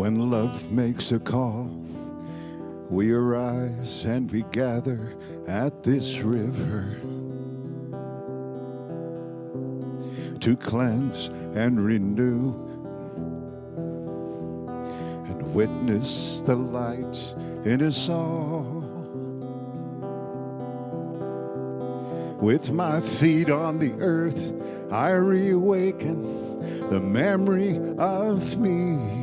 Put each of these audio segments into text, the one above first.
When love makes a call, we arise and we gather at this river to cleanse and renew and witness the light in us all. With my feet on the earth, I reawaken the memory of me.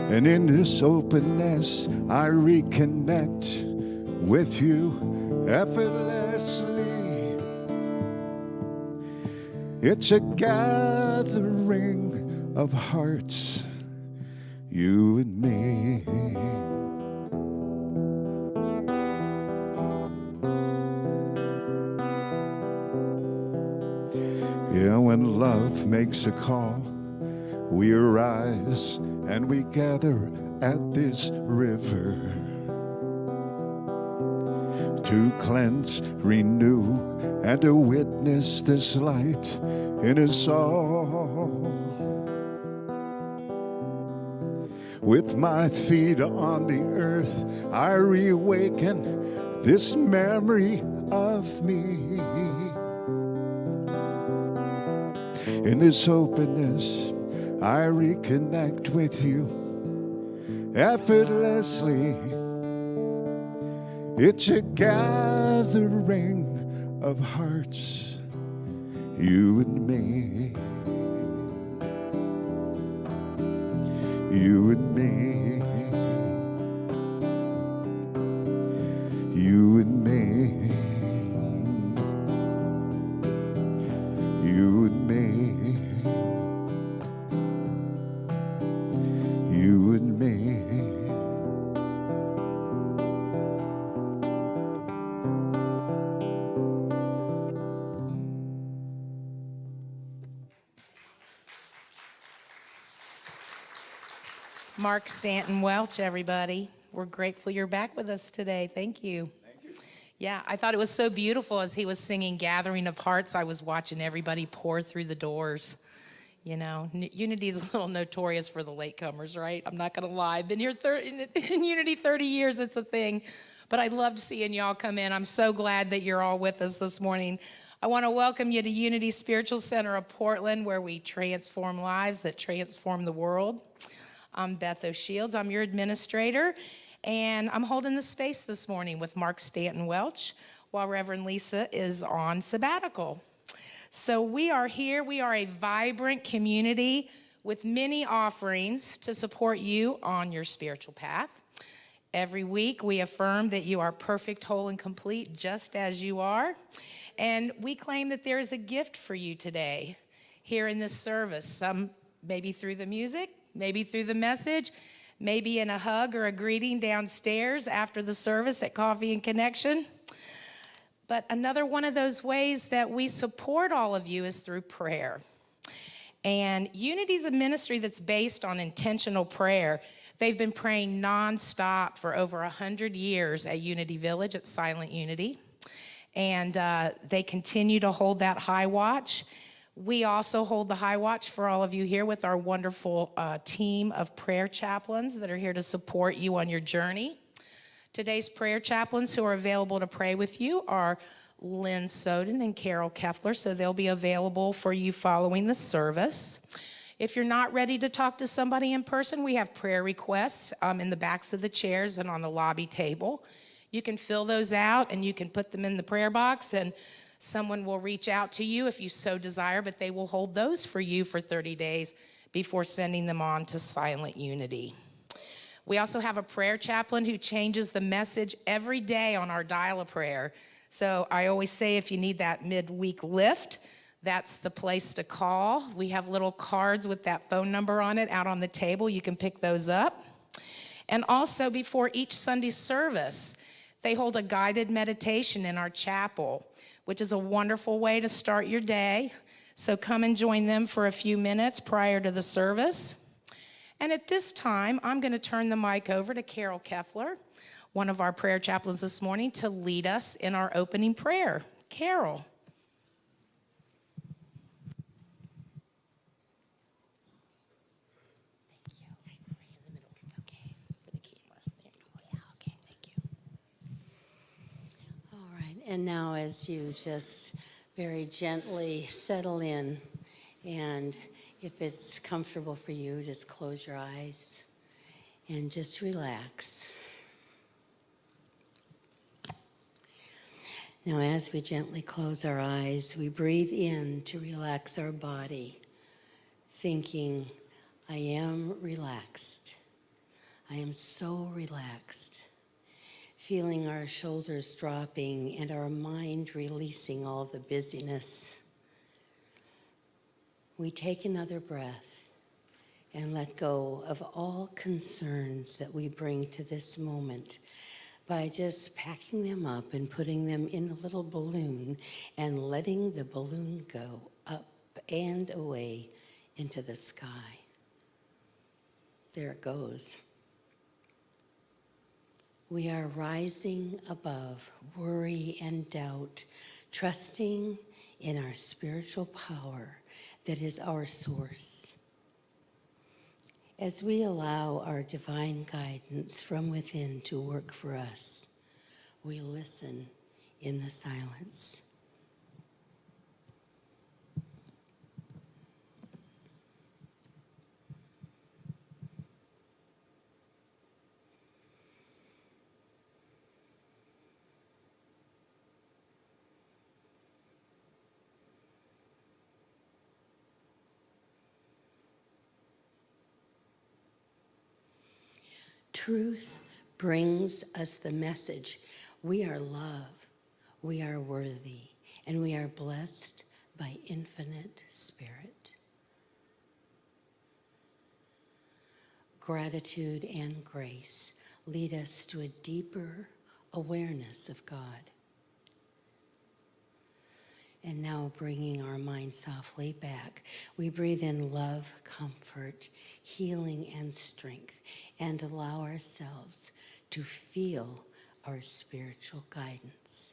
And in this openness, I reconnect with you effortlessly. It's a gathering of hearts, you and me. Yeah, when love makes a call, we arise and we gather at this river to cleanse, renew, and to witness this light in us all. With my feet on the earth, I reawaken this memory of me. In this openness, I reconnect with you effortlessly. It's a gathering of hearts, you and me. You and me. You and me. You and me. You and me. Mark Stanton Welch, everybody. We're grateful you're back with us today. Thank you. Thank you. Yeah, I thought it was so beautiful as he was singing Gathering of Hearts. I was watching everybody pour through the doors. You know, Unity's a little notorious for the latecomers, right? I'm not going to lie. I've been here in Unity 30 years. It's a thing. But I loved seeing y'all come in. I'm so glad that you're all with us this morning. I want to welcome you to Unity Spiritual Center of Portland, where we transform lives that transform the world. I'm Beth O'Shields. I'm your administrator. And I'm holding the space this morning with Mark Stanton Welch while Reverend Lisa is on sabbatical. So we are here. We are a vibrant community with many offerings to support you on your spiritual path. Every week, we affirm that you are perfect, whole, and complete just as you are. And we claim that there is a gift for you today here in this service, some maybe through the music, maybe through the message, maybe in a hug or a greeting downstairs after the service at Coffee and Connection. But another one of those ways that we support all of you is through prayer. And Unity is a ministry that's based on intentional prayer. They've been praying nonstop for over 100 years at Unity Village, at Silent Unity. And they continue to hold that high watch. We also hold the high watch for all of you here with our wonderful team of prayer chaplains that are here to support you on your journey. Today's prayer chaplains who are available to pray with you are Lynn Soden and Carol Keffler, so they'll be available for you following the service. If you're not ready to talk to somebody in person, we have prayer requests in the backs of the chairs and on the lobby table. You can fill those out and you can put them in the prayer box, and someone will reach out to you if you so desire, but they will hold those for you for 30 days before sending them on to Silent Unity. We also have a prayer chaplain who changes the message every day on our dial-a-prayer. So I always say if you need that midweek lift, that's the place to call. We have little cards with that phone number on it out on the table. You can pick those up. And also before each Sunday service, they hold a guided meditation in our chapel, which is a wonderful way to start your day. So come and join them for a few minutes prior to the service. And at this time, I'm going to turn the mic over to Carol Keffler, one of our prayer chaplains this morning, to lead us in our opening prayer. Carol. And now as you just very gently settle in, and if it's comfortable for you, just close your eyes and just relax. Now as we gently close our eyes, we breathe in to relax our body, thinking, I am relaxed. I am so relaxed. Feeling our shoulders dropping and our mind releasing all the busyness. We take another breath and let go of all concerns that we bring to this moment by just packing them up and putting them in a little balloon and letting the balloon go up and away into the sky. There it goes. We are rising above worry and doubt, trusting in our spiritual power that is our source. As we allow our divine guidance from within to work for us, we listen in the silence. Truth brings us the message. We are love, we are worthy, and we are blessed by infinite spirit. Gratitude and grace lead us to a deeper awareness of God. And now bringing our mind softly back, we breathe in love, comfort, healing, and strength, and allow ourselves to feel our spiritual guidance.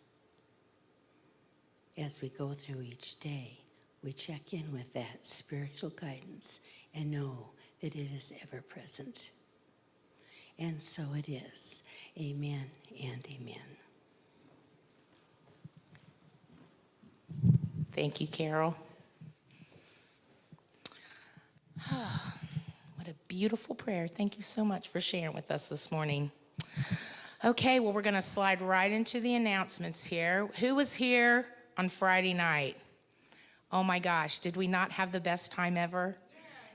As we go through each day, we check in with that spiritual guidance and know that it is ever present. And so it is. Amen and amen. Thank you, Carol. What a beautiful prayer. Thank you so much for sharing with us this morning. Okay, well, we're going to slide right into the announcements here. Who was here on Friday night? Oh my gosh, did we not have the best time ever?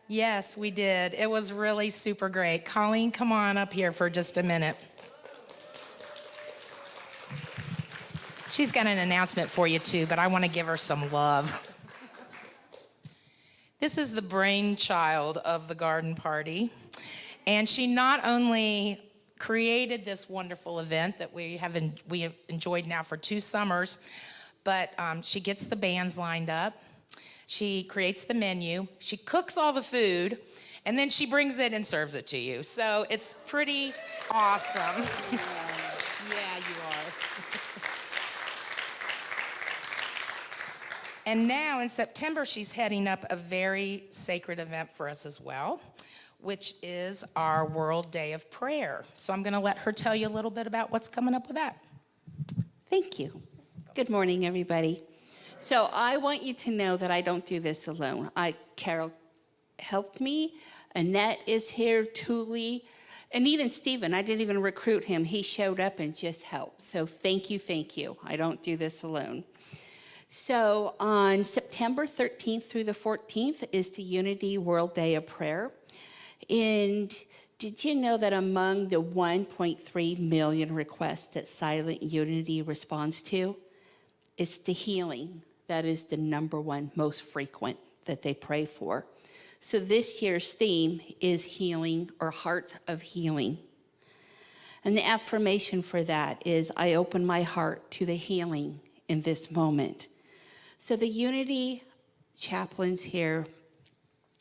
Yes, we did. It was really super great. Colleen, come on up here for just a minute. She's got an announcement for you too, but I want to give her some love. This is the brainchild of the garden party. And she not only created this wonderful event that we have enjoyed now for 2 summers, but she gets the bands lined up. She creates the menu. She cooks all the food, and then she brings it and serves it to you. So it's pretty awesome. Yeah, you are. And now in September, she's heading up a very sacred event for us as well, which is our World Day of Prayer. So I'm going to let her tell you a little bit about what's coming up with that. Thank you. Good morning, everybody. So I want you to know that I don't do this alone. Carol helped me. Annette is here, Thule, and even Stephen. I didn't even recruit him. He showed up and just helped. So thank you, thank you. I don't do this alone. So on September 13th through the 14th is the Unity World Day of Prayer. And did you know that among the 1.3 million requests that Silent Unity responds to, it's the healing that is the #1 most frequent that they pray for. So this year's theme is healing, or heart of healing. And the affirmation for that is, I open my heart to the healing in this moment. So the Unity chaplains here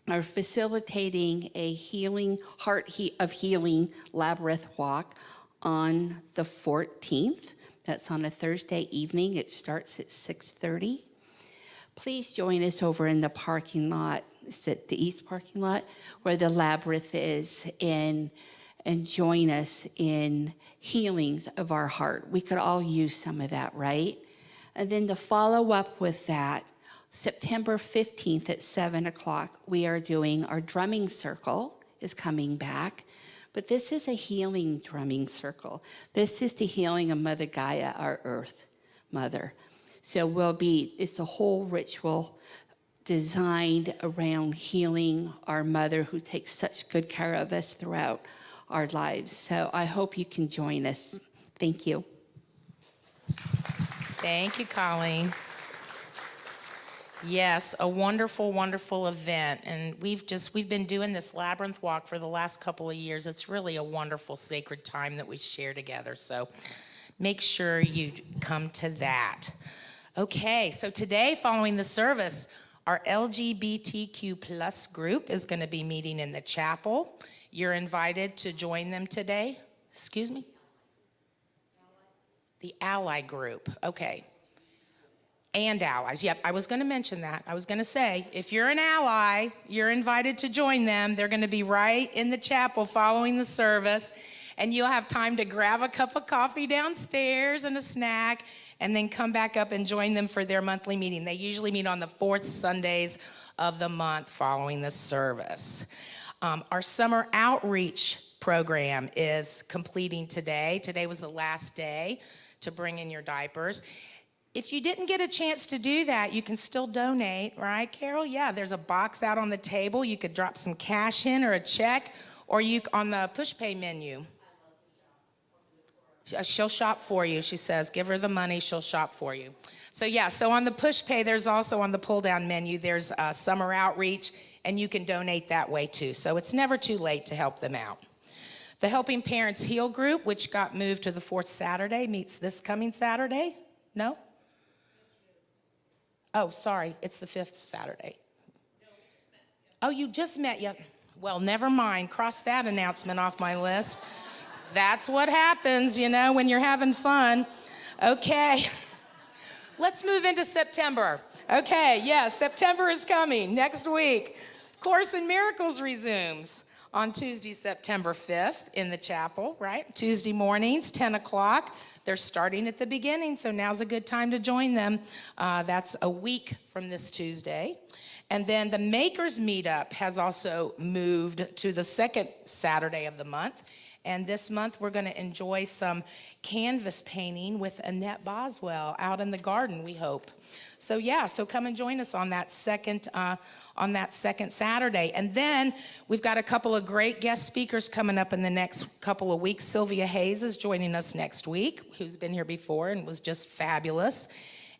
are facilitating a heart of healing labyrinth walk on the 14th. That's on a Thursday evening. It starts at 6:30. Please join us over in the parking lot. It's at the east parking lot where the labyrinth is, and join us in healings of our heart. We could all use some of that, right? And then to follow up with that, September 15th at 7 o'clock, we are doing our drumming circle is coming back. But this is a healing drumming circle. This is the healing of Mother Gaia, our Earth Mother. So it's a whole ritual designed around healing our mother who takes such good care of us throughout our lives. So I hope you can join us. Thank you. Thank you, Colleen. Yes, a wonderful, wonderful event. And we've been doing this Labyrinth Walk for the last couple of years. It's really a wonderful, sacred time that we share together. So make sure you come to that. Okay, so today, following the service, our LGBTQ plus group is going to be meeting in the chapel. You're invited to join them today. Excuse me? The ally group, okay. And allies, yep, I was going to mention that. I was going to say, if you're an ally, you're invited to join them. They're going to be right in the chapel following the service, and you'll have time to grab a cup of coffee downstairs and a snack, and then come back up and join them for their monthly meeting. They usually meet on the fourth Sundays of the month following the service. Our summer outreach program is completing today. Today was the last day to bring in your diapers. If you didn't get a chance to do that, you can still donate, right, Carol? Yeah, there's a box out on the table. You could drop some cash in or a check, or you on the push pay menu. She'll shop for you, she says. Give her the money, she'll shop for you. So yeah, so on the push pay, there's also on the pull down menu, there's summer outreach, and you can donate that way too. So it's never too late to help them out. The Helping Parents Heal group, which got moved to the fourth Saturday, meets this coming Saturday. No? Oh, sorry, it's the fifth Saturday. Oh, you just met, yep. Well, never mind, cross that announcement off my list. That's what happens, you know, when you're having fun. Okay, let's move into September. Okay, yeah, September is coming, next week. Course in Miracles resumes on Tuesday, September 5th in the chapel, right? Tuesday mornings, 10 o'clock. They're starting at the beginning, so now's a good time to join them. That's a week from this Tuesday. And then the Makers Meetup has also moved to the second Saturday of the month. And this month, we're going to enjoy some canvas painting with Annette Boswell out in the garden, we hope. So yeah, so come and join us on that second Saturday. And then we've got a couple of great guest speakers coming up in the next couple of weeks. Sylvia Hayes is joining us next week, who's been here before and was just fabulous.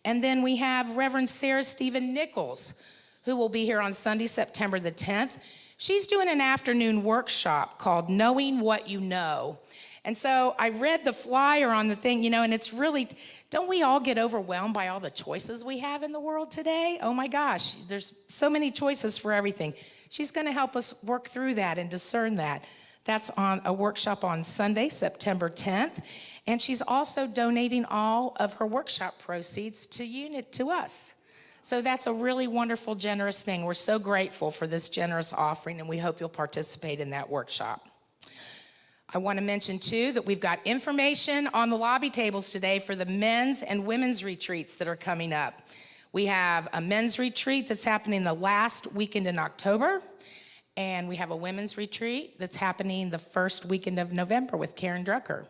And then we have Reverend Sarah Stephen Nichols, who will be here on Sunday, September the 10th. She's doing an afternoon workshop called Knowing What You Know. And so I read the flyer on the thing, you know, and it's really, don't we all get overwhelmed by all the choices we have in the world today? Oh my gosh, there's so many choices for everything. She's going to help us work through that and discern that. That's on a workshop on Sunday, September 10th. And she's also donating all of her workshop proceeds to us. So that's a really wonderful, generous thing. We're so grateful for this generous offering, and we hope you'll participate in that workshop. I want to mention, too, that we've got information on the lobby tables today for the men's and women's retreats that are coming up. We have a men's retreat that's happening the last weekend in October, and we have a women's retreat that's happening the first weekend of November with Karen Drucker.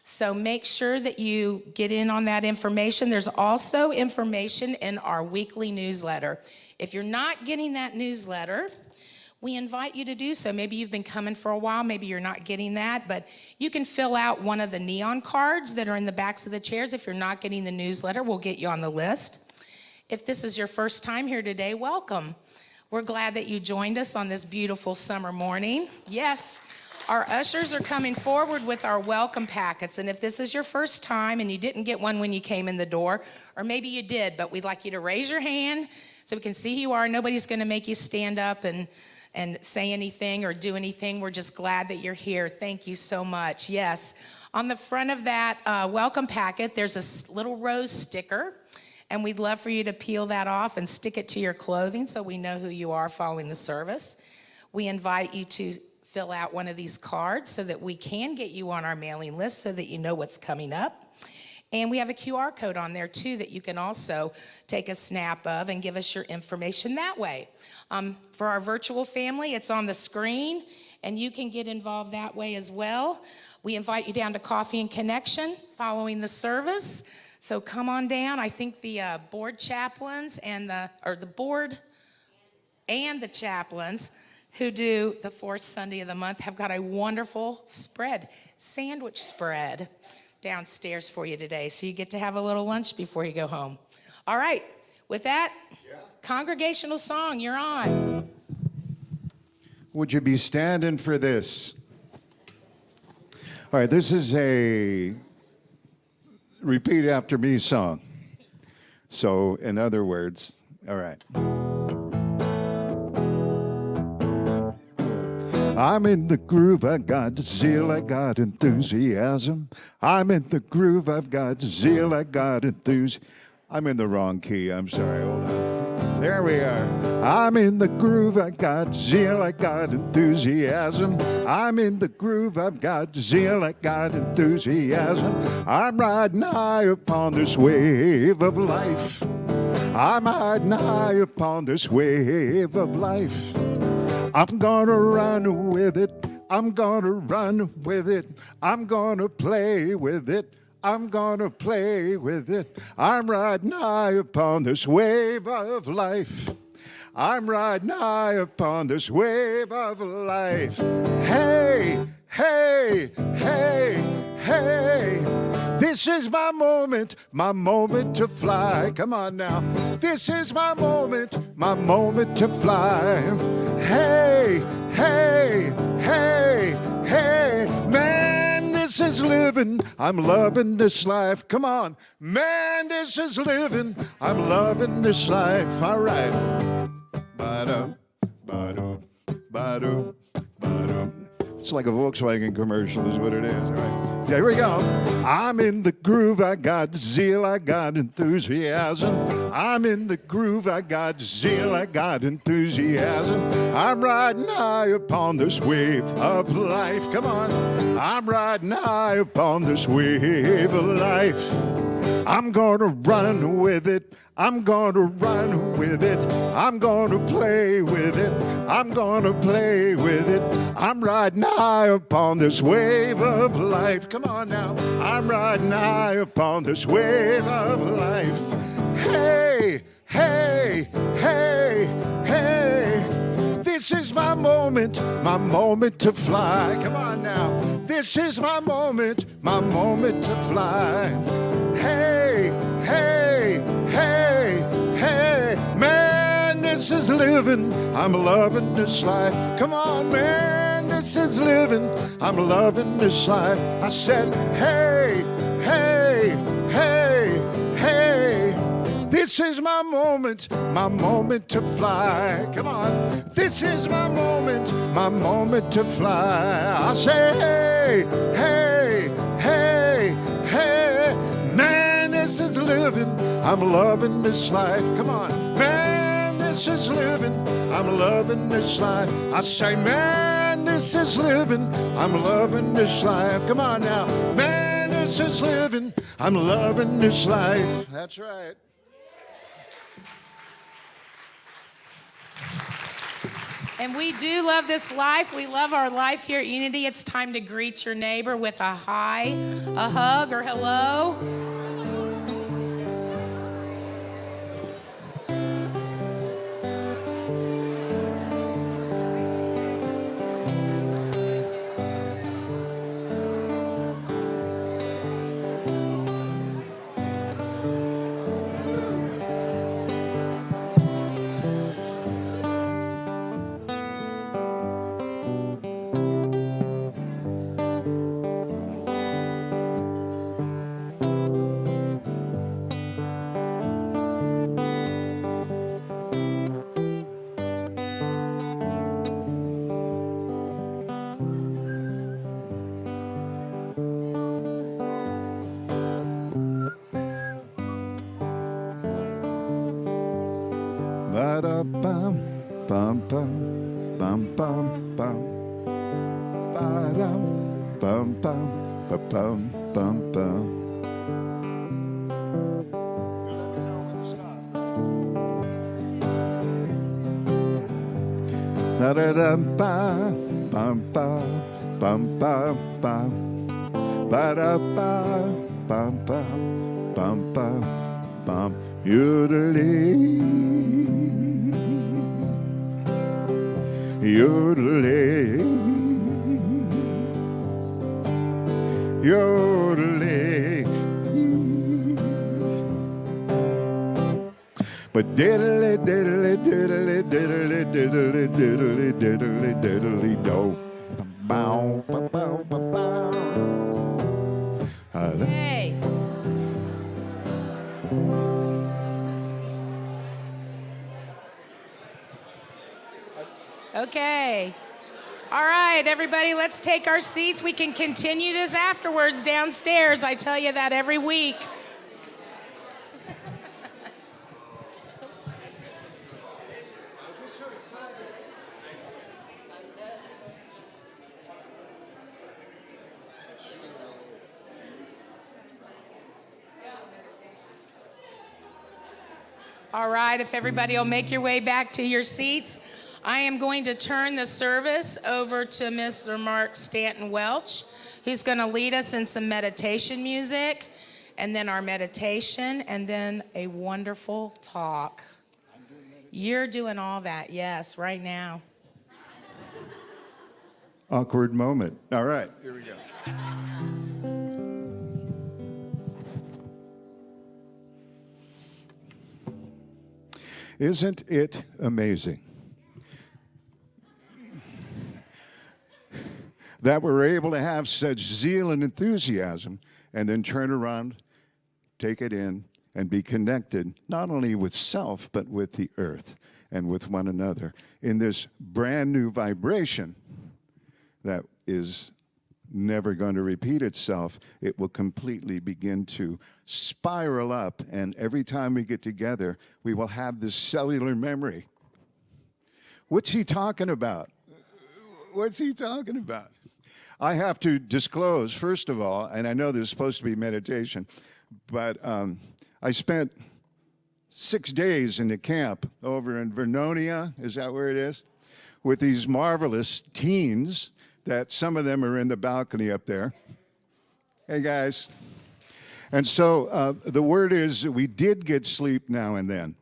So make sure that you get in on that information. There's also information in our weekly newsletter. If you're not getting that newsletter, we invite you to do so. Maybe you've been coming for a while, maybe you're not getting that, but you can fill out one of the neon cards that are in the backs of the chairs. If you're not getting the newsletter, we'll get you on the list. If this is your first time here today, welcome. We're glad that you joined us on this beautiful summer morning. Yes. Our ushers are coming forward with our welcome packets, and if this is your first time and you didn't get one when you came in the door, or maybe you did, but we'd like you to raise your hand so we can see who you are. Nobody's going to make you stand up and say anything or do anything. We're just glad that you're here. Thank you so much. Yes, on the front of that welcome packet, there's a little rose sticker, and we'd love for you to peel that off and stick it to your clothing so we know who you are following the service. We invite you to fill out one of these cards so that we can get you on our mailing list so that you know what's coming up. And we have a QR code on there too that you can also take a snap of and give us your information that way. For our virtual family, it's on the screen, and you can get involved that way as well. We invite you down to Coffee and Connection following the service. So come on down. I think the board chaplains and the board and the chaplains who do the fourth Sunday of the month have got a wonderful sandwich spread downstairs for you today. So you get to have a little lunch before you go home. All right, with that, congregational song, you're on. Would you be standing for this? All right, this is a repeat after me song. So, in other words, all right. I'm in the groove, I got zeal, I got enthusiasm. I'm in the groove, I've got zeal, I got enthusiasm. I'm in the wrong key, I'm sorry, hold on. There we are. I'm in the groove, I got zeal, I got enthusiasm. I'm in the groove, I've got zeal, I got enthusiasm. I'm riding high upon this wave of life. I'm riding high upon this wave of life. I'm gonna run with it. I'm gonna run with it. I'm gonna play with it. I'm gonna play with it. I'm riding high upon this wave of life. I'm riding high upon this wave of life. Hey, hey, hey, hey. This is my moment to fly. Come on now. This is my moment to fly. Hey, hey, hey, hey. Man, this is living. I'm loving this life. Come on. Man, this is living. I'm loving this life. All right. Ba-dum, ba-dum, ba-dum, ba-dum. It's like a Volkswagen commercial is what it is. All right. Yeah, here we go. I'm in the groove, I got zeal, I got enthusiasm. I'm in the groove, I got zeal, I got enthusiasm. I'm riding high upon this wave of life. Come on. I'm riding high upon this wave of life. I'm gonna run with it. I'm gonna run with it. I'm gonna play with it. I'm gonna play with it. I'm riding high upon this wave of life. Come on now. I'm riding high upon this wave of life. Hey, hey, hey, hey. This is my moment to fly. Come on now. This is my moment to fly. Hey, hey, hey, hey. Man, this is living. I'm loving this life. Come on, man, this is living. I'm loving this life. I said, hey, hey, hey, hey. This is my moment to fly. Come on. This is my moment to fly. I say, hey, hey, hey, hey. Man, this is living. I'm loving this life. Come on. Man, this is living. I'm loving this life. I say, man, this is living. I'm loving this life. Come on now. Man, this is living. I'm loving this life. That's right. And we do love this life. We love our life here at Unity. It's time to greet your neighbor with a hi, a hug, or hello. Ba-da-bum, bum, bum, bum, bum, bum. Ba-dum, bum, bum, ba-bum, bum, bum. Da-da-da-ba, bum-ba, bum-ba, bum. Ba-da-ba, bum-ba, bum-ba, bum. Yodeling, yodeling, yodeling. But diddly diddly diddly diddly diddly diddly diddly diddly do. Bow, bow, bow, bow, bow. Hey. Okay. All right, everybody, let's take our seats. We can continue this afterwards downstairs. I tell you that every week. All right, if everybody will make your way back to your seats, I am going to turn the service over to Mr. Mark Stanton Welch, who's going to lead us in some meditation music, and then our meditation, and then a wonderful talk. You're doing all that, yes, right now. Awkward moment. All right, here we go. Isn't it amazing that we're able to have such zeal and enthusiasm and then turn around, take it in, and be connected not only with self, but with the earth and with one another in this brand new vibration that is never going to repeat itself. It will completely begin to spiral up, and every time we get together, we will have this cellular memory. What's he talking about? What's he talking about? I have to disclose, first of all, and I know this is supposed to be meditation, but I spent 6 days in the camp over in Vernonia, is that where it is? With these marvelous teens that some of them are in the balcony up there. Hey, guys. And so the word is we did get sleep now and then.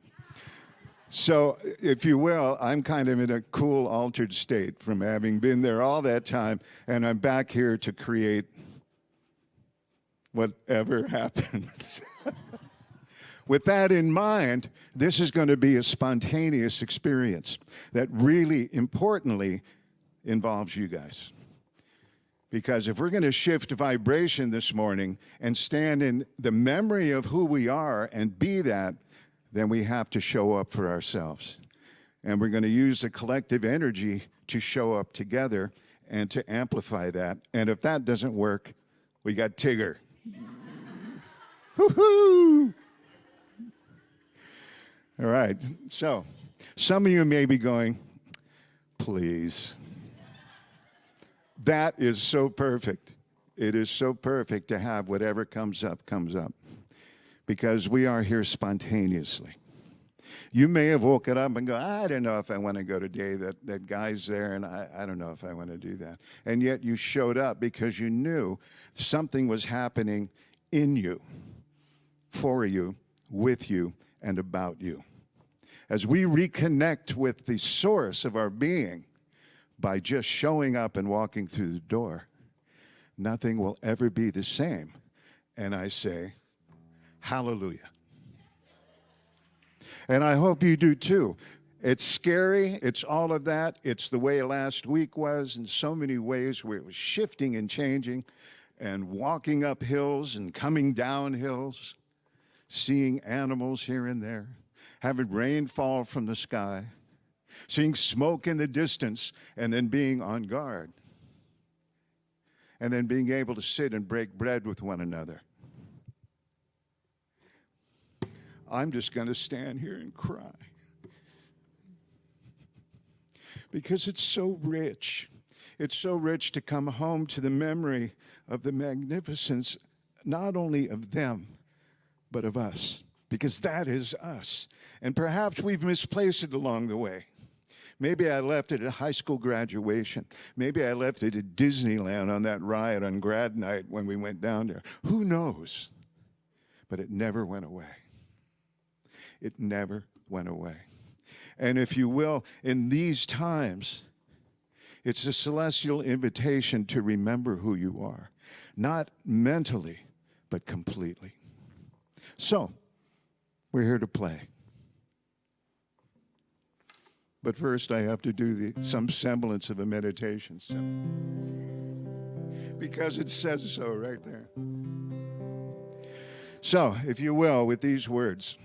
So, if you will, I'm kind of in a cool, altered state from having been there all that time, and I'm back here to create whatever happens. With that in mind, this is going to be a spontaneous experience that really, importantly, involves you guys. Because if we're going to shift vibration this morning and stand in the memory of who we are and be that, then we have to show up for ourselves. And we're going to use the collective energy to show up together and to amplify that. And if that doesn't work, we got Tigger. Woo-hoo! All right, so some of you may be going, please. That is so perfect. It is so perfect to have whatever comes up, because we are here spontaneously. You may have woken up and go, I don't know if I want to go today. That guy's there, and I don't know if I want to do that. And yet you showed up because you knew something was happening in you, for you, with you, and about you. As we reconnect with the source of our being by just showing up and walking through the door, nothing will ever be the same. And I say, hallelujah. And I hope you do too. It's scary. It's all of that. It's the way last week was in so many ways, where it was shifting and changing and walking up hills and coming down hills, seeing animals here and there, having rain fall from the sky, seeing smoke in the distance, and then being on guard, and then being able to sit and break bread with one another. I'm just going to stand here and cry, because it's so rich. It's so rich to come home to the memory of the magnificence, not only of them, but of us, because that is us. And perhaps we've misplaced it along the way. Maybe I left it at high school graduation. Maybe I left it at Disneyland on that ride on grad night when we went down there. Who knows? But it never went away. It never went away. And if you will, in these times, it's a celestial invitation to remember who you are, not mentally, but completely. So, we're here to play. But first, I have to do some semblance of a meditation. So, because it says so right there. So, if you will, with these words,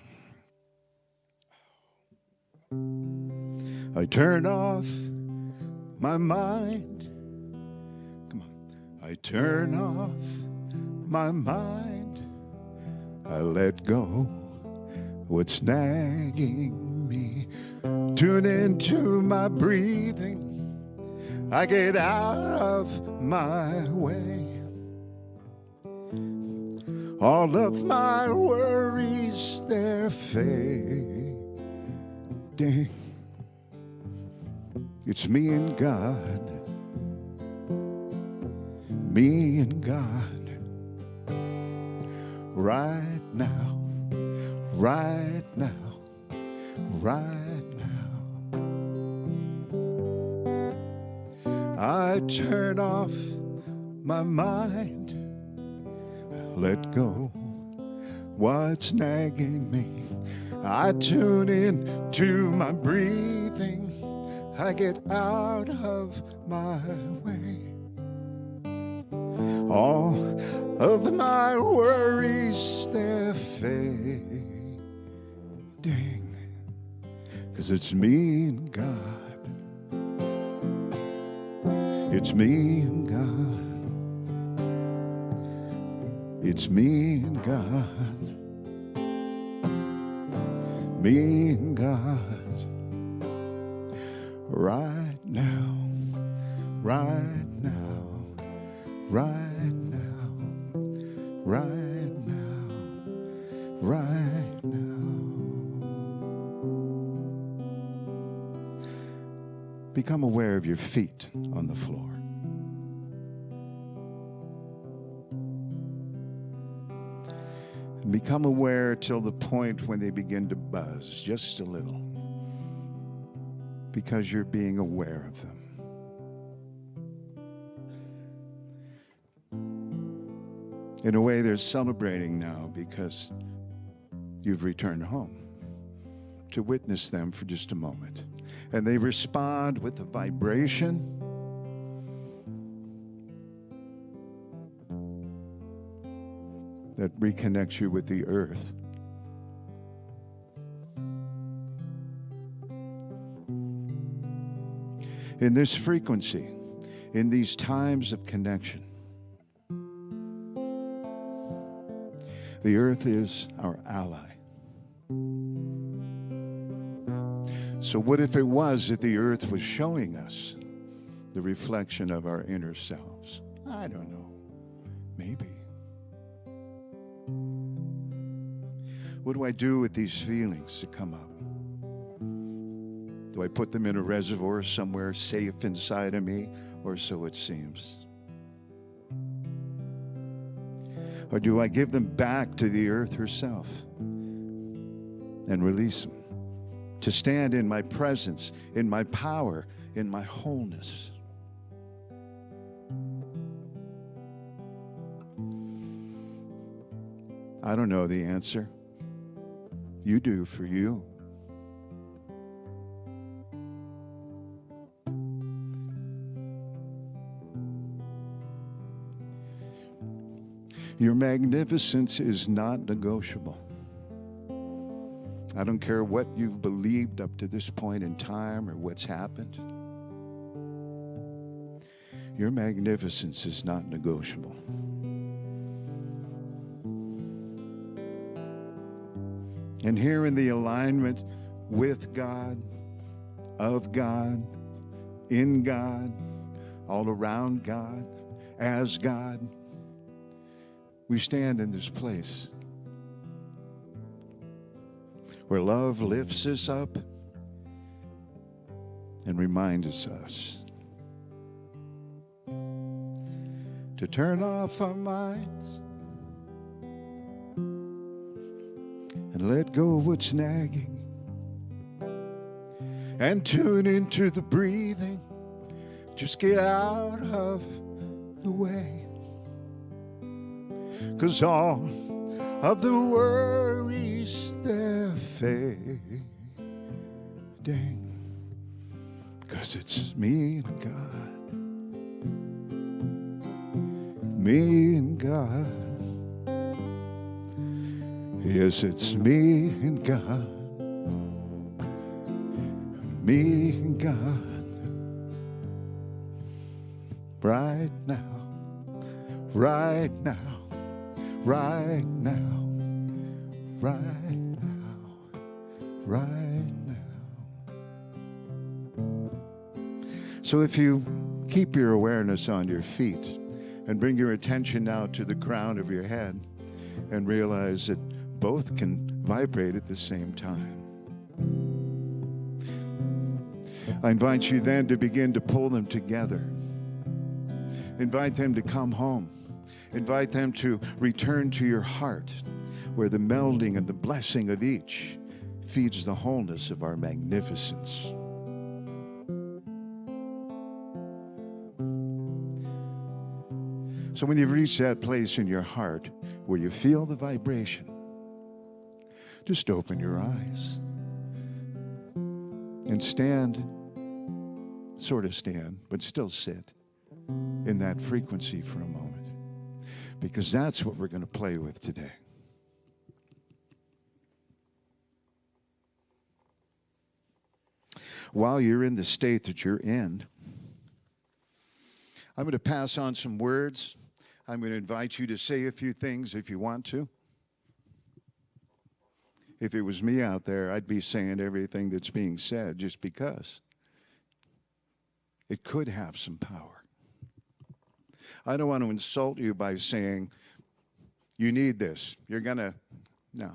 I turn off my mind. Come on. I turn off my mind. I let go what's nagging me. Tune into my breathing. I get out of my way. All of my worries, they're fading. It's me and God. Me and God. Right now. Right now. Right now. I turn off my mind. Let go what's nagging me. I tune in to my breathing. I get out of my way. All of my worries, they're fading. 'Cause it's me and God. It's me and God. It's me and God. Me and God. Right now. Right now. Right now. Right now. Right now. Become aware of your feet on the floor. And become aware till the point when they begin to buzz just a little, because you're being aware of them. In a way, they're celebrating now because you've returned home to witness them for just a moment. And they respond with a vibration that reconnects you with the earth. In this frequency, in these times of connection, the earth is our ally. So what if it was that the earth was showing us the reflection of our inner selves? I don't know. Maybe. What do I do with these feelings that come up? Do I put them in a reservoir somewhere safe inside of me, or so it seems? Or do I give them back to the earth herself and release them to stand in my presence, in my power, in my wholeness? I don't know the answer. You do for you. Your magnificence is not negotiable. I don't care what you've believed up to this point in time or what's happened. Your magnificence is not negotiable. And here in the alignment with God, of God, in God, all around God, as God, we stand in this place where love lifts us up and reminds us to turn off our minds and let go of what's nagging and tune into the breathing. Just get out of the way, 'cause all of the worries, they're fading, 'cause it's me and God, me and God. Yes, it's me and God, me and God. Right now, right now, right now, right now, right now. So if you keep your awareness on your feet and bring your attention now to the crown of your head and realize that both can vibrate at the same time. I invite you then to begin to pull them together. Invite them to come home. Invite them to return to your heart, where the melding and the blessing of each feeds the wholeness of our magnificence. So when you've reached that place in your heart where you feel the vibration, just open your eyes and stand, sort of stand, but still sit in that frequency for a moment, because that's what we're going to play with today. While you're in the state that you're in, I'm going to pass on some words. I'm going to invite you to say a few things if you want to. If it was me out there, I'd be saying everything that's being said just because it could have some power. I don't want to insult you by saying, you need this. You're going to, no.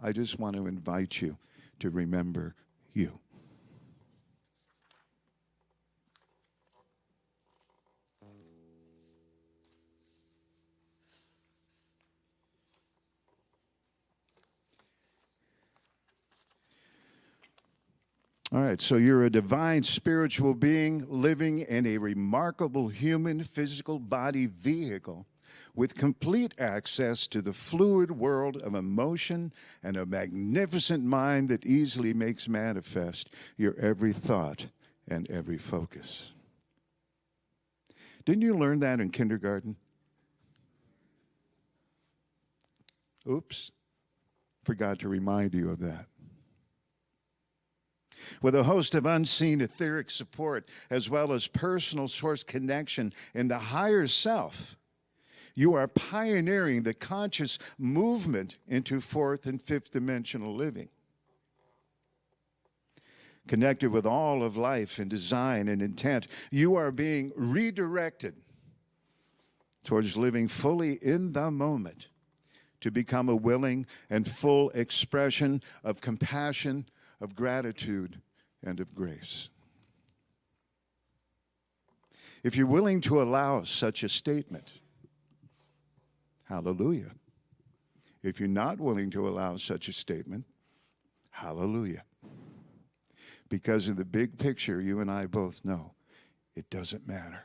I just want to invite you to remember you. All right, so you're a divine spiritual being living in a remarkable human physical body vehicle with complete access to the fluid world of emotion and a magnificent mind that easily makes manifest your every thought and every focus. Didn't you learn that in kindergarten? Oops, forgot to remind you of that. With a host of unseen etheric support as well as personal source connection in the higher self, you are pioneering the conscious movement into fourth and fifth dimensional living. Connected with all of life and design and intent, you are being redirected towards living fully in the moment to become a willing and full expression of compassion, of gratitude, and of grace. If you're willing to allow such a statement, hallelujah. If you're not willing to allow such a statement, hallelujah. Because in the big picture, you and I both know it doesn't matter.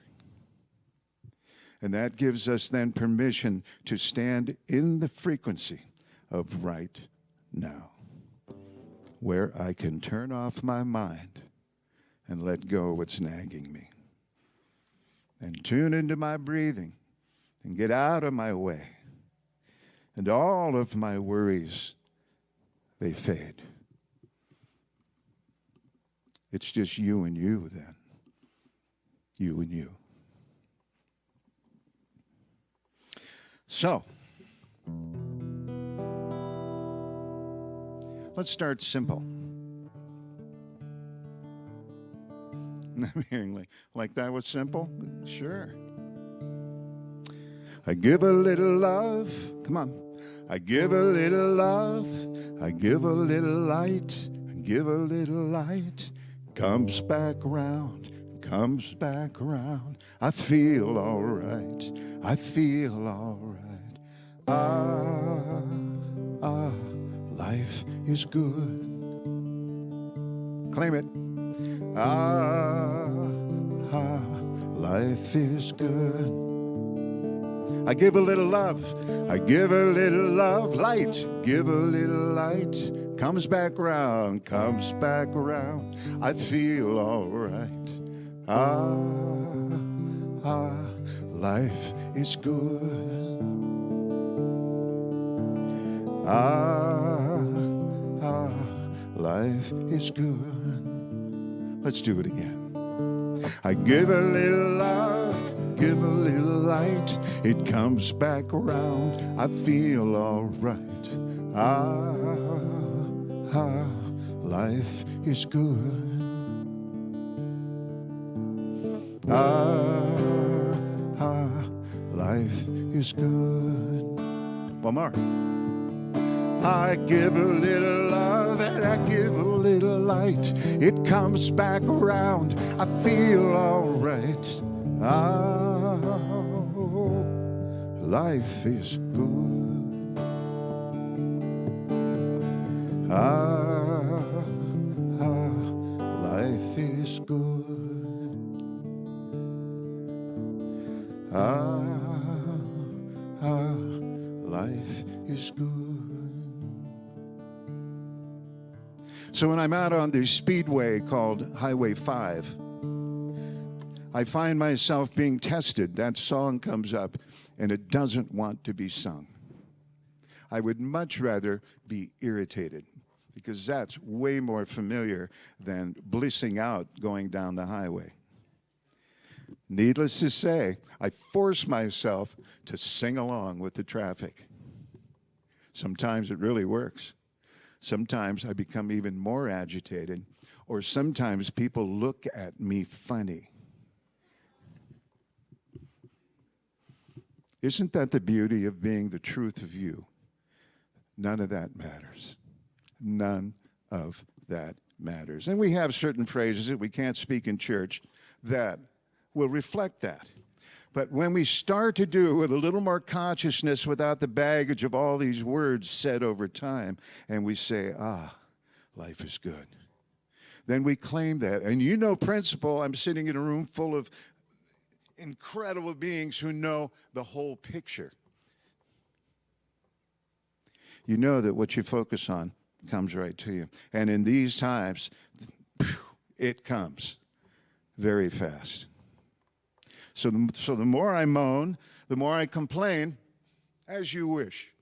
And that gives us then permission to stand in the frequency of right now, where I can turn off my mind and let go of what's nagging me and tune into my breathing and get out of my way. And all of my worries, they fade. It's just you and you then. You and you. So, let's start simple. I'm hearing like that was simple? Sure. I give a little love. Come on. I give a little love. I give a little light. I give a little light. comes back round, comes back round. I feel all right, I feel all right. Life is good. Claim it. Life is good. I give a little love, I give a little love, light, give a little light, comes back round, comes back around, I feel all right. Life is good. Life is good. Let's do it again. I give a little love, give a little light, it comes back around, I feel all right. Life is good. Life is good. One more. I give a little love and I give a little light. It comes back around. I feel all right. Life is good. Life is good. Life is good. So when I'm out on the speedway called Highway 5, I find myself being tested. That song comes up, and it doesn't want to be sung. I would much rather be irritated, because that's way more familiar than blissing out going down the highway. Needless to say, I force myself to sing along with the traffic. Sometimes it really works. Sometimes I become even more agitated, or sometimes people look at me funny. Isn't that the beauty of being the truth of you? None of that matters. None of that matters. And we have certain phrases that we can't speak in church that will reflect that. But when we start to do with a little more consciousness without the baggage of all these words said over time, and we say, life is good, then we claim that. And you know principle, I'm sitting in a room full of incredible beings who know the whole picture. You know that what you focus on comes right to you. And in these times, it comes very fast. So the more I moan, the more I complain, as you wish.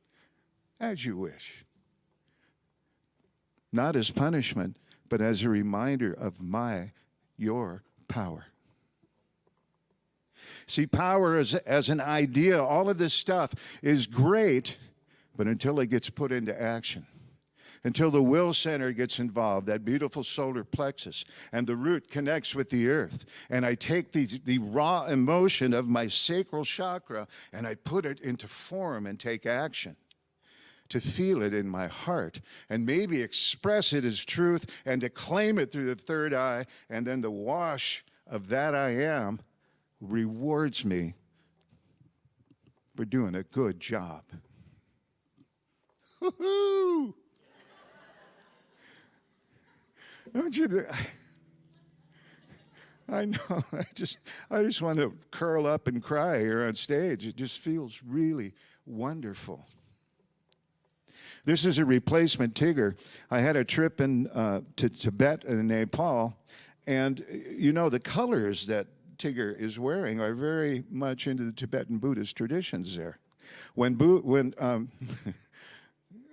As you wish. Not as punishment, but as a reminder of your power. See, power as an idea, all of this stuff is great, but until it gets put into action, until the will center gets involved, that beautiful solar plexus, and the root connects with the earth, and I take the raw emotion of my sacral chakra and I put it into form and take action to feel it in my heart and maybe express it as truth and to claim it through the third eye, and then the wash of that I am rewards me for doing a good job. Woo-hoo! Don't you? I know. I just want to curl up and cry here on stage. It just feels really wonderful. This is a replacement Tigger. I had a trip to Tibet and Nepal, and you know the colors that Tigger is wearing are very much into the Tibetan Buddhist traditions there.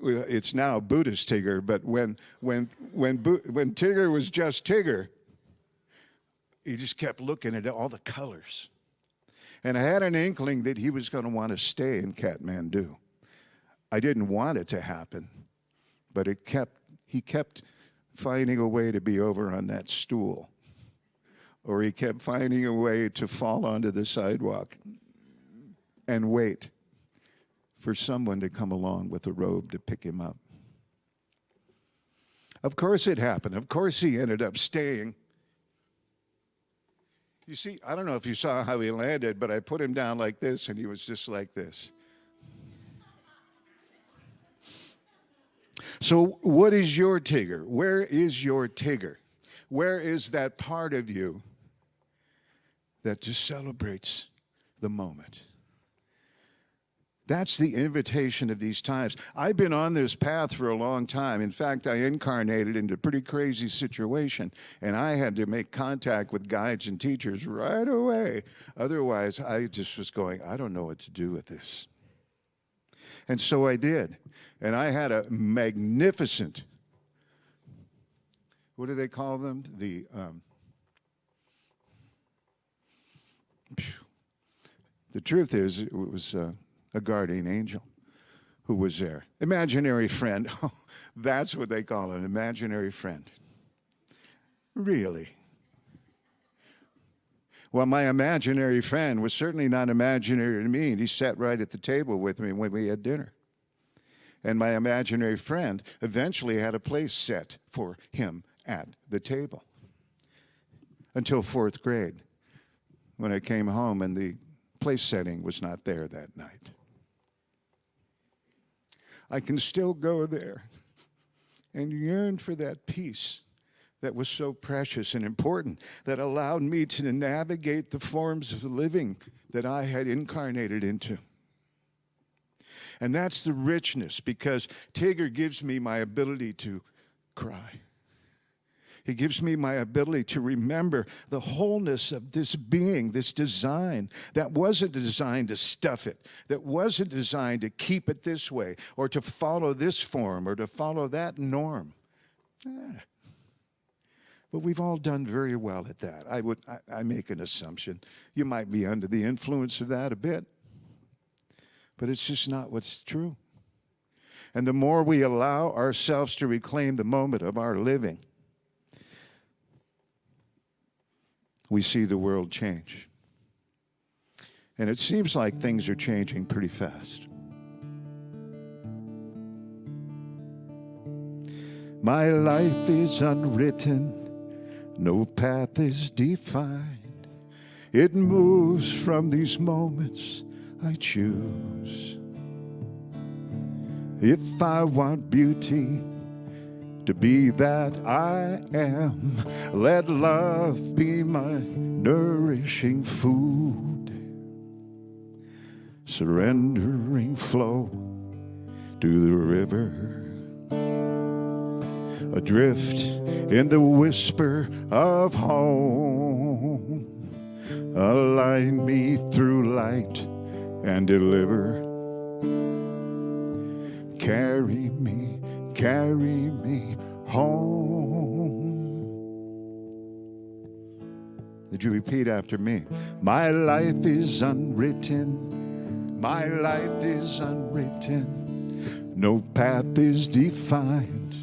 It's now Buddhist Tigger, but when Tigger was just Tigger, he just kept looking at all the colors. And I had an inkling that he was going to want to stay in Kathmandu. I didn't want it to happen, but he kept finding a way to be over on that stool, or he kept finding a way to fall onto the sidewalk and wait for someone to come along with a robe to pick him up. Of course it happened. Of course he ended up staying. You see, I don't know if you saw how he landed, but I put him down like this, and he was just like this. So what is your Tigger? Where is your Tigger? Where is that part of you that just celebrates the moment? That's the invitation of these times. I've been on this path for a long time. In fact, I incarnated into a pretty crazy situation, and I had to make contact with guides and teachers right away. Otherwise, I just was going, I don't know what to do with this. And so I did. And I had a magnificent, what do they call them? The truth is, it was a guardian angel who was there. Imaginary friend. Oh, that's what they call an imaginary friend. Really? Well, my imaginary friend was certainly not imaginary to me, and he sat right at the table with me when we had dinner. And my imaginary friend eventually had a place set for him at the table until 4th grade, when I came home and the place setting was not there that night. I can still go there and yearn for that peace that was so precious and important, that allowed me to navigate the forms of living that I had incarnated into. And that's the richness, because Tigger gives me my ability to cry. He gives me my ability to remember the wholeness of this being, this design that wasn't designed to stuff it, that wasn't designed to keep it this way, or to follow this form, or to follow that norm. But we've all done very well at that. I make an assumption. You might be under the influence of that a bit, but it's just not what's true. And the more we allow ourselves to reclaim the moment of our living, we see the world change. And it seems like things are changing pretty fast. My life is unwritten, no path is defined. It moves from these moments I choose. If I want beauty to be that I am, let love be my nourishing food. Surrendering flow to the river, adrift in the whisper of home. Align me through light and deliver. Carry me home. Would you repeat after me? My life is unwritten. My life is unwritten. No path is defined.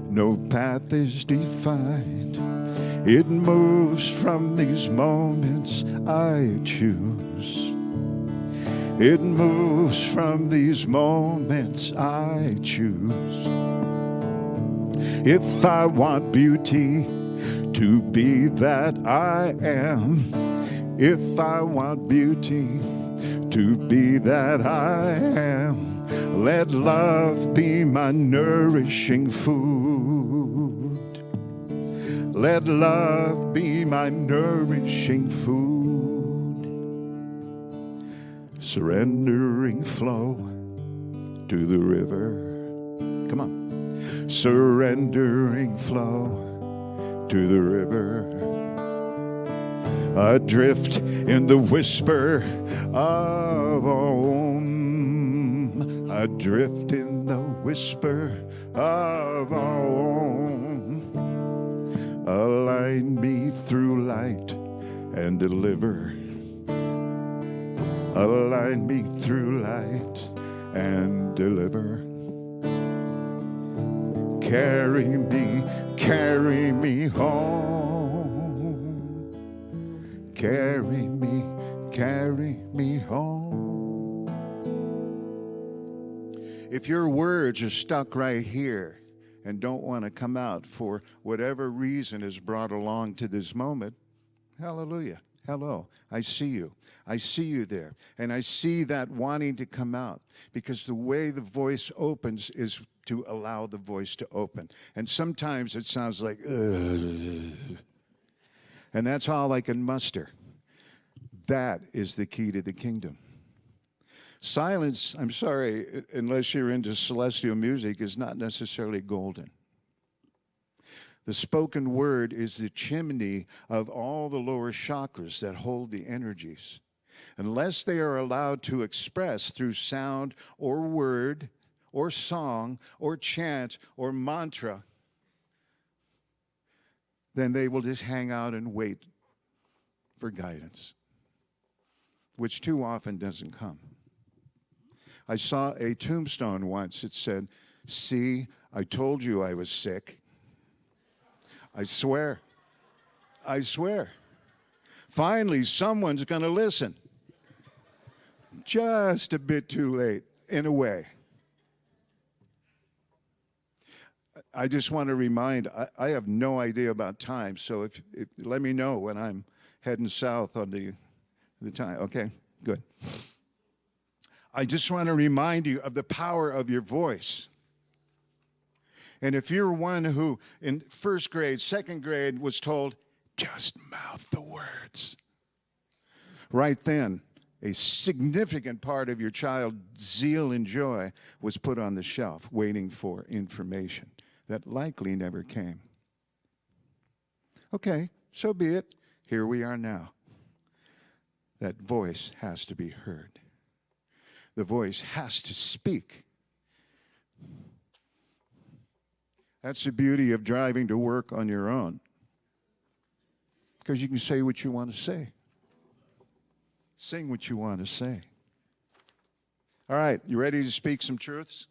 No path is defined. It moves from these moments I choose. It moves from these moments I choose. If I want beauty to be that I am, if I want beauty to be that I am, let love be my nourishing food. Let love be my nourishing food. Surrendering flow to the river. Come on. Surrendering flow to the river. Adrift in the whisper of Om. Adrift in the whisper of Om. Align me through light and deliver. Align me through light and deliver. Carry me home. Carry me home. If your words are stuck right here and don't want to come out for whatever reason is brought along to this moment, hallelujah. Hello, I see you. I see you there. And I see that wanting to come out, because the way the voice opens is to allow the voice to open. And sometimes it sounds like, ugh. And that's all I can muster. That is the key to the kingdom. Silence, I'm sorry, unless you're into celestial music, is not necessarily golden. The spoken word is the chimney of all the lower chakras that hold the energies. Unless they are allowed to express through sound or word or song or chant or mantra, then they will just hang out and wait for guidance, which too often doesn't come. I saw a tombstone once. It said, "See, I told you I was sick." I swear. I swear. Finally, someone's going to listen. Just a bit too late, in a way. I just want to remind, I have no idea about time, so if let me know when I'm heading south on the time. Okay, good. I just want to remind you of the power of your voice. And if you're one who in first grade, second grade was told, just mouth the words, right then, a significant part of your child's zeal and joy was put on the shelf, waiting for information that likely never came. Okay, so be it. Here we are now. That voice has to be heard. The voice has to speak. That's the beauty of driving to work on your own, because you can say what you want to say. Sing what you want to say. All right, you ready to speak some truths?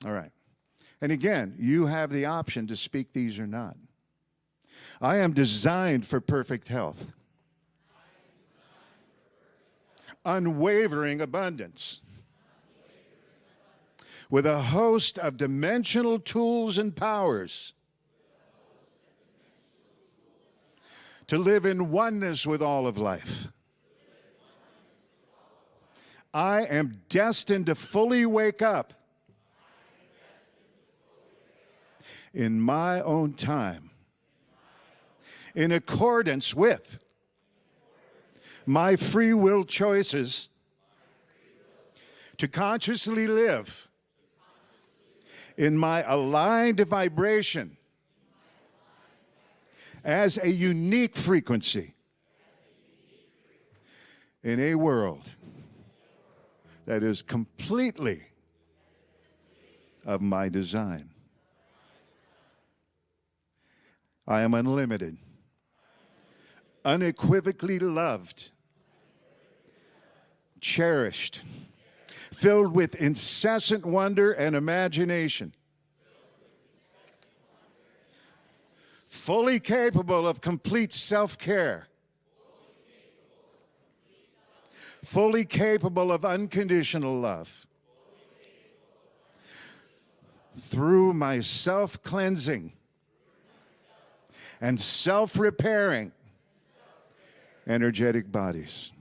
All right. And again, you have the option to speak these or not. I am designed for perfect health. Unwavering abundance. With a host of dimensional tools and powers to live in oneness with all of life. I am destined to fully wake up in my own time, in accordance with my free will choices to consciously live in my aligned vibration as a unique frequency in a world that is completely of my design. I am unlimited, unequivocally loved, cherished, filled with incessant wonder and imagination, fully capable of complete self-care, fully capable of unconditional love, through my self-cleansing and self-repairing energetic bodies.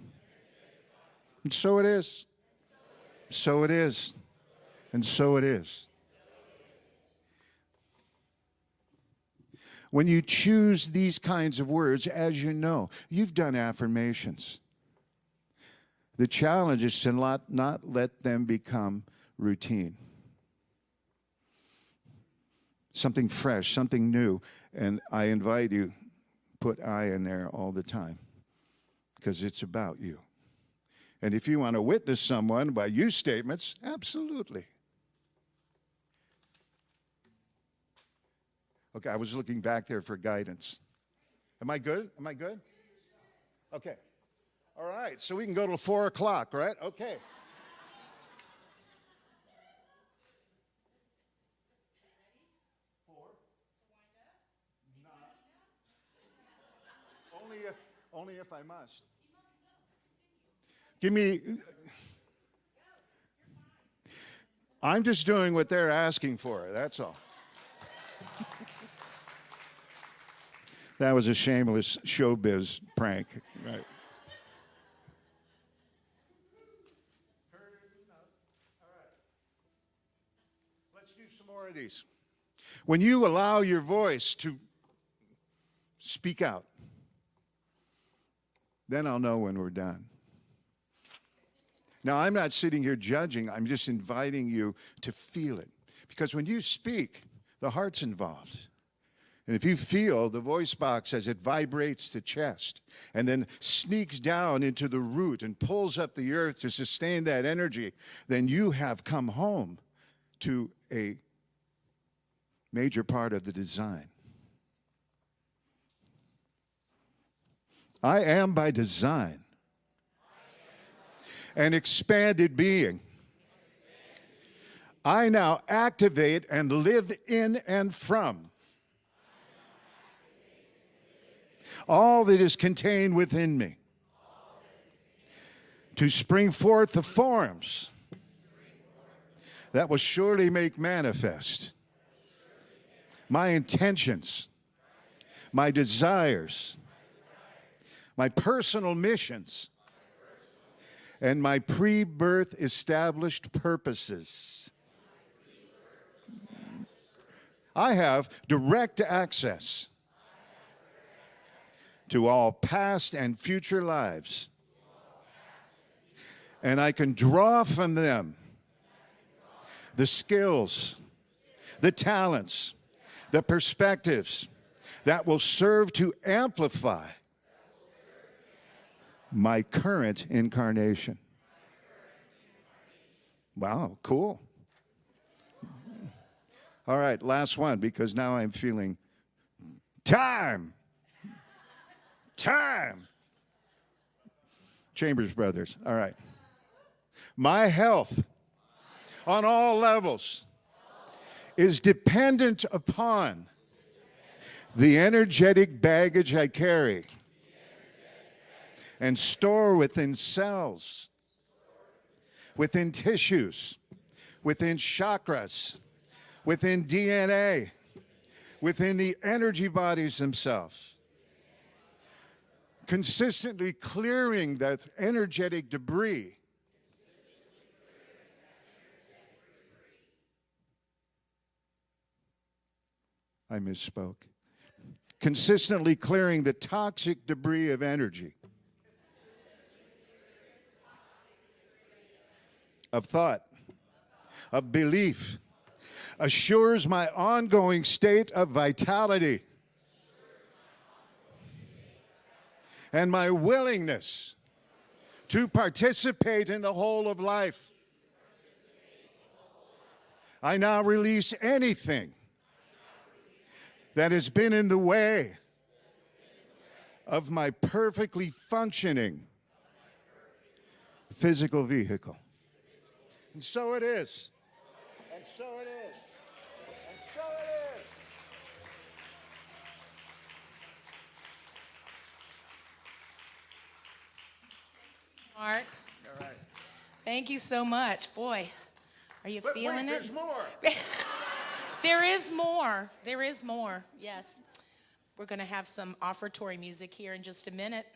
And so it is. So it is. And so it is. When you choose these kinds of words, as you know, you've done affirmations. The challenge is to not let them become routine. Something fresh, something new. And I invite you, put I in there all the time, because it's about you. And if you want to witness someone by use statements, absolutely. Okay, I was looking back there for guidance. Am I good? Am I good? Okay. All right, so we can go till 4 o'clock, right? Okay. Only if I must. Give me. I'm just doing what they're asking for, that's all. That was a shameless showbiz prank. Right. Let's do some more of these. When you allow your voice to speak out, then I'll know when we're done. Now, I'm not sitting here judging. I'm just inviting you to feel it. Because when you speak, the heart's involved. And if you feel the voice box as it vibrates the chest and then sneaks down into the root and pulls up the earth to sustain that energy, then you have come home to a major part of the design. I am by design an expanded being. I now activate and live in and from all that is contained within me to spring forth the forms that will surely make manifest my intentions, my desires, my personal missions, and my pre-birth established purposes. I have direct access to all past and future lives, and I can draw from them the skills, the talents, the perspectives that will serve to amplify my current incarnation. Wow, cool. All right, last one, because now I'm feeling time. Chambers Brothers, all right. My health on all levels is dependent upon the energetic baggage I carry and store within cells, within tissues, within chakras, within DNA, within the energy bodies themselves. Consistently clearing that energetic debris. I misspoke. Consistently clearing the toxic debris of energy, of thought, of belief, assures my ongoing state of vitality and my willingness to participate in the whole of life. I now release anything that has been in the way of my perfectly functioning physical vehicle. And so it is. And so it is. And so it is. Mark, All right. thank you so much. Boy, are you feeling it? There's more. There is more. There is more. Yes. We're going to have some offertory music here in just a minute.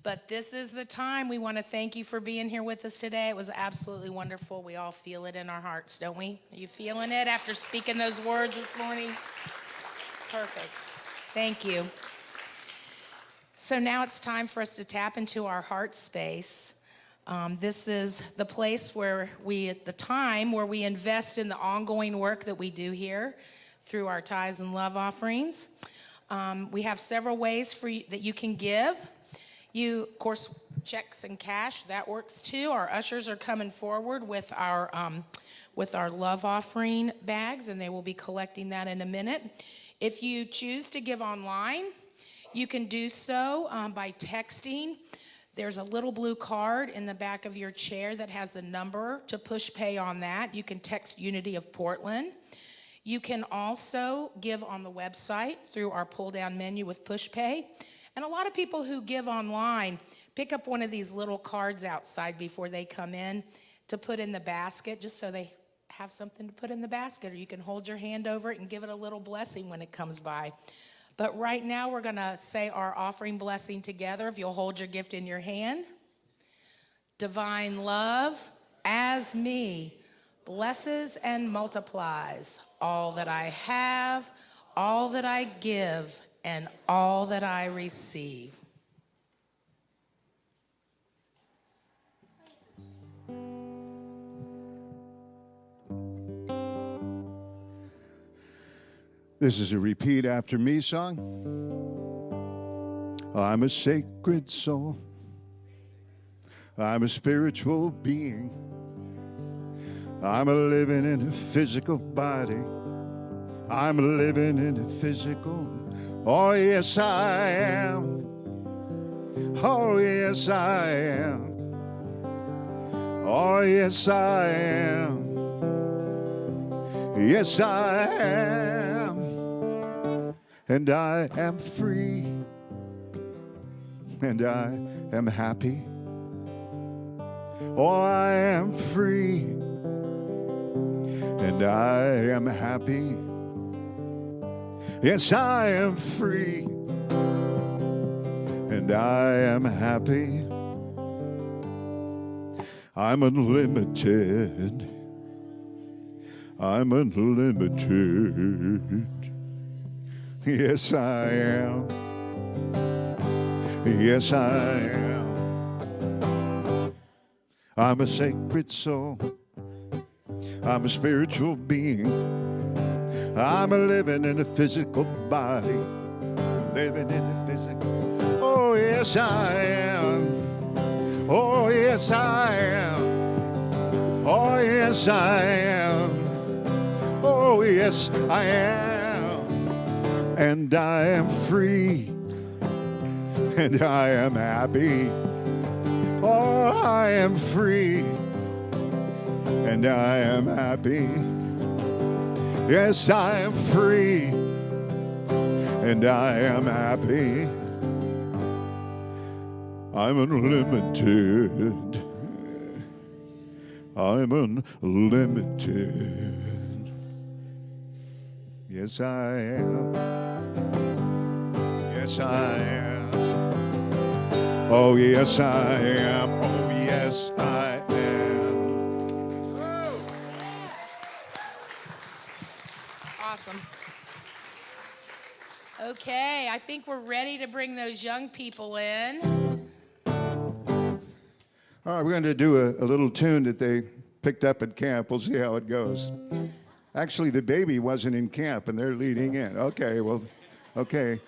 But this is the time. We want to thank you for being here with us today. It was absolutely wonderful. We all feel it in our hearts, don't we? Are you feeling it after speaking those words this morning? Perfect. Thank you. So now it's time for us to tap into our heart space. This is the place where the time where we invest in the ongoing work that we do here through our tithes and love offerings. We have several ways that you can give. You, of course, checks and cash, that works too. Our ushers are coming forward with our love offering bags, and they will be collecting that in a minute. If you choose to give online, you can do so by texting. There's a little blue card in the back of your chair that has the number to push pay on that. You can text Unity of Portland. You can also give on the website through our pull-down menu with push pay. And a lot of people who give online pick up one of these little cards outside before they come in to put in the basket, just so they have something to put in the basket, or you can hold your hand over it and give it a little blessing when it comes by. But right now, we're going to say our offering blessing together. If you'll hold your gift in your hand. Divine love, as me, blesses and multiplies all that I have, all that I give, and all that I receive. This is a repeat after me song. I'm a sacred soul. I'm a spiritual being. I'm a living in a physical body. I'm a living in a physical. Oh, yes, I am. Oh, yes, I am. Oh, yes, I am. Yes, I am. And I am free. And I am happy. Oh, I am free. And I am happy. Yes, I am free. And I am happy. I'm unlimited. I'm unlimited. Yes, I am. Yes, I am. I'm a sacred soul. I'm a spiritual being. I'm a living in a physical body. Living in a physical. Oh, yes, I am. Oh, yes, I am. Oh, yes, I am. Oh, yes, I am. And I am free. And I am happy. Oh, I am free. And I am happy. Yes, I am free. And I am happy. I'm unlimited. I'm unlimited. Yes, I am. Yes, I am. Oh, yes, I am. Oh, yes, I am. Awesome. Okay, I think we're ready to bring those young people in. All right, we're going to do a little tune that they picked up at camp. We'll see how it goes. Actually, the baby wasn't in camp, and they're leading in. Okay, well, okay.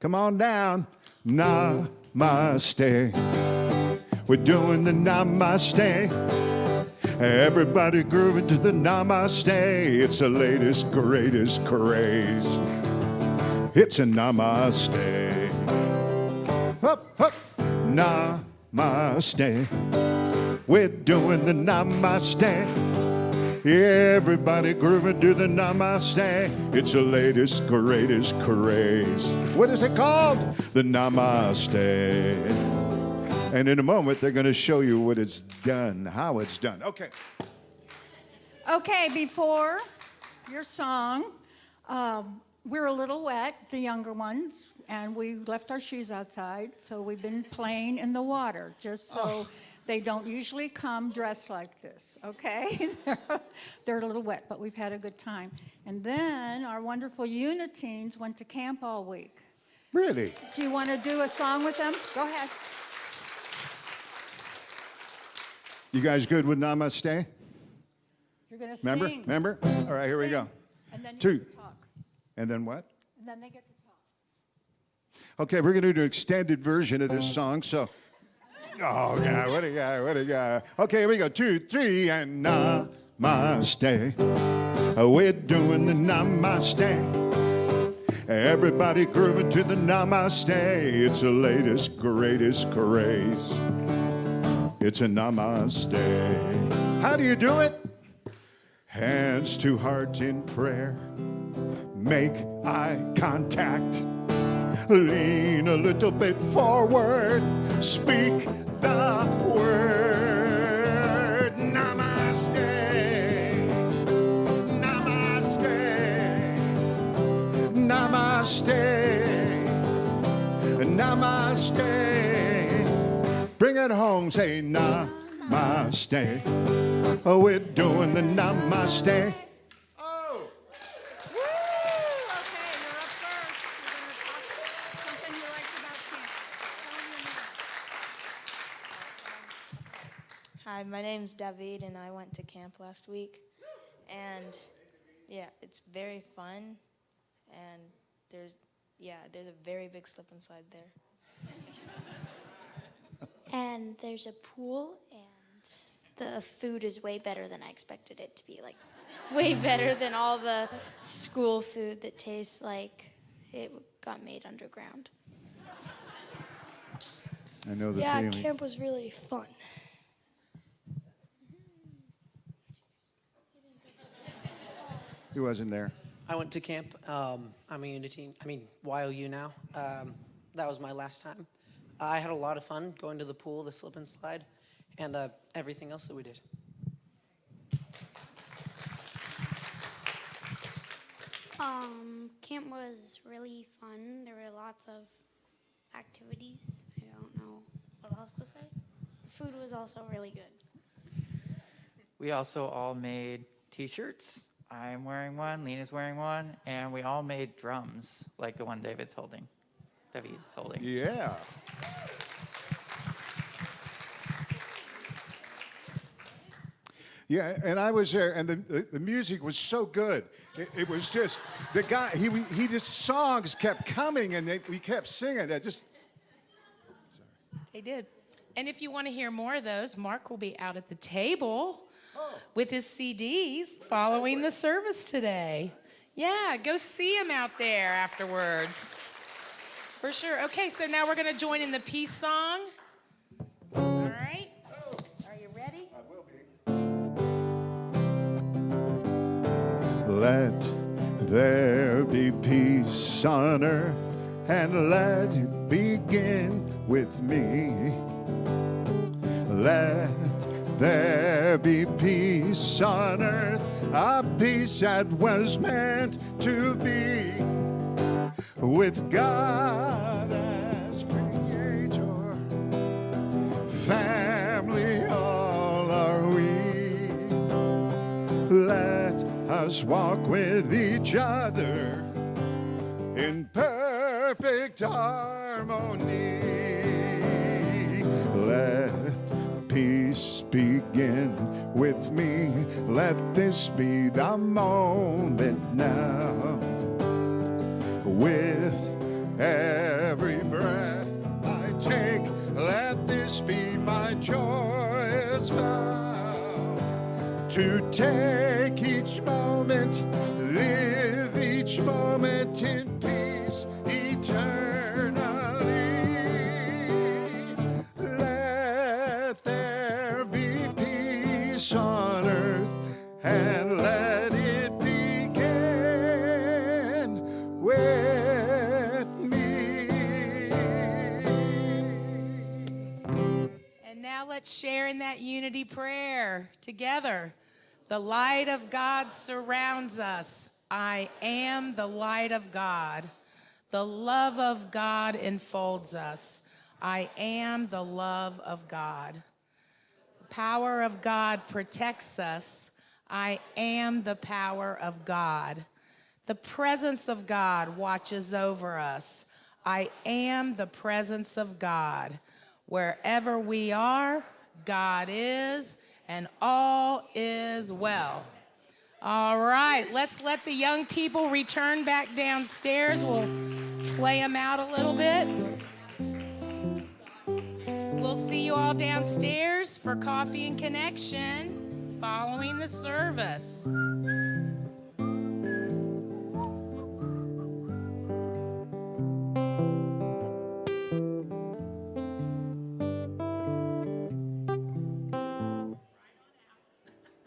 Come on down. Namaste. We're doing the namaste. Everybody grooving to the namaste. It's the latest, greatest craze. It's a namaste. Up, up. Namaste. We're doing the namaste. Everybody grooving to the namaste. It's the latest, greatest craze. What is it called? The namaste. And in a moment, they're going to show you what it's done, how it's done. Okay. Okay, before your song, we're a little wet, the younger ones, and we left our shoes outside, so we've been playing in the water, just so they don't usually come dressed like this, okay? They're a little wet, but we've had a good time. And then our wonderful Uniteens went to camp all week. Really? Do you want to do a song with them? Go ahead. You guys good with namaste? You're going to sing. Remember? All right, here we go. And then you Two. get to talk. And then what? And then they get to talk. Okay, we're going to do an extended version of this song, so... Oh, God, what a guy, what a guy. Okay, here we go. 2, 3, and namaste. We're doing the namaste. Everybody grooving to the namaste. It's the latest, greatest craze. It's a namaste. How do you do it? Hands to heart in prayer. Make eye contact. Lean a little bit forward. Speak the word. Namaste. Namaste. Bring it home, say namaste. Oh, we're doing the namaste. Oh. Woo! Okay, you're up first. You're going to talk something you liked about camp. Tell them your name. Hi, my name's David, and I went to camp last week. And yeah, it's very fun. And there's a very big slip and slide there. And there's a pool, and the food is way better than I expected it to be. Like, way better than all the school food that tastes like it got made underground. I know the Yeah, feeling. camp was really fun. He wasn't there. I went to camp. I'm a Unity. YOU now. That was my last time. I had a lot of fun going to the pool, the slip and slide, and everything else that we did. Camp was really fun. There were lots of activities. I don't know what else to say. Food was also really good. We also all made t-shirts. I'm wearing one, Lena's wearing one, and we all made drums like the one David's holding. Yeah. Yeah, and I was there, and the music was so good. It was just, the guy, he just, songs kept coming, and we kept singing. They did. And if you want to hear more of those, Mark will be out at the table with his CDs following the service today. Yeah, go see him out there afterwards. For sure. Okay, so now we're going to join in the peace song. All right. Are you ready? I will be. Let there be peace on earth, and let it begin with me. Let there be peace on earth, a peace that was meant to be, with God as creator, family all are we. Let us walk with each other in perfect harmony. Let peace begin with me. Let this be the moment now. With every breath I take, let this be my joyous vow. To take each moment, live each moment in peace eternally. Let there be peace on earth, and let it begin with me. And now let's share in that unity prayer together. The light of God surrounds us. I am the light of God. The love of God enfolds us. I am the love of God. The power of God protects us. I am the power of God. The presence of God watches over us. I am the presence of God. Wherever we are, God is, and all is well. All right, let's let the young people return back downstairs. We'll play them out a little bit. We'll see you all downstairs for coffee and connection following the service.